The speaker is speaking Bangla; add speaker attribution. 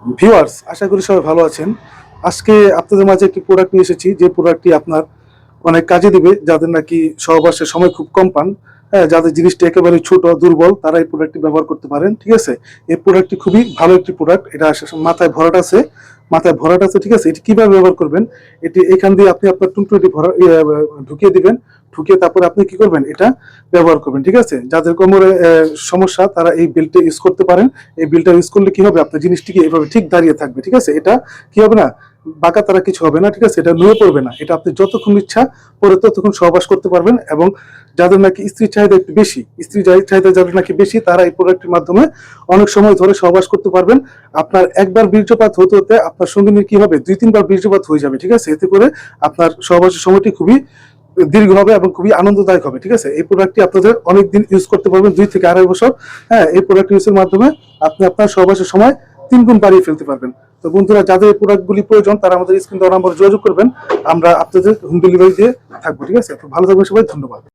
Speaker 1: ভিউয়ার্স, আশা করি সবাই ভালো আছেন। আজকে আপনাদের মাঝে একটি প্রোডাক্ট নিয়ে এসেছি, যে প্রোডাক্টটি আপনার অনেক কাজে দিবে, যাদের নাকি সহবাসের সময় খুব কম পান। হ্যাঁ, যাদের জিনিসটা একেবারে ছোট দুর্বল, তারা এই প্রোডাক্টটি ব্যবহার করতে পারেন। ঠিক আছে, এই প্রোডাক্টটি খুবই ভালো একটি প্রোডাক্ট। এটা মাথায় ভরাট আছে, ঠিক আছে। এটি কিভাবে ব্যবহার করবেন, এটি এখান দিয়ে আপনি আপনার টুনটুনিটি ঢুকিয়ে দিবেন। ঢুকিয়ে তারপরে আপনি কি করবেন, এটা ব্যবহার করবেন। ঠিক আছে, যাদের কোমরে সমস্যা, তারা এই বেল্টটা ইউজ করতে পারেন। এই বেল্টটা ইউজ করলে কি হবে, আপনার জিনিসটিকে এইভাবে ঠিক দাঁড়িয়ে থাকবে। ঠিক আছে, এটা কি হবে না, বাঁকা তারা কিছু হবে না। ঠিক আছে, এটা নুয়ে পড়বে না। এটা আপনি যতক্ষণ ইচ্ছা পরে ততক্ষণ সহবাস করতে পারবেন। এবং যাদের নাকি স্ত্রীর চাহিদা একটু বেশি, চাহিদা যাদের নাকি বেশি, তারা এই প্রোডাক্টের মাধ্যমে অনেক সময় ধরে সহবাস করতে পারবেন। আপনার একবার বীর্যপাত হতে হতে আপনার সঙ্গিনীর কি হবে, 2-3 বার বীর্যপাত হয়ে যাবে। ঠিক আছে, এতে করে আপনার সহবাসের সময়টি খুবই দীর্ঘ হবে এবং খুবই আনন্দদায়ক হবে। ঠিক আছে, এই প্রোডাক্টটি আপনাদের অনেকদিন ইউজ করতে পারবেন, 2 থেকে আড়াই বছর। হ্যাঁ, এই প্রোডাক্ট ইউজের মাধ্যমে আপনি আপনার সহবাসের সময় 3 গুণ বাড়িয়ে ফেলতে পারবেন। তো বন্ধুরা, যাদের এই প্রোডাক্টগুলি প্রয়োজন, তারা আমাদের স্ক্রিন দেওয়া নাম্বারে যোগাযোগ করবেন। আমরা আপনাদের হোম ডেলিভারি দিয়ে থাকবো। ঠিক আছে, তো ভালো থাকবেন সবাই, ধন্যবাদ।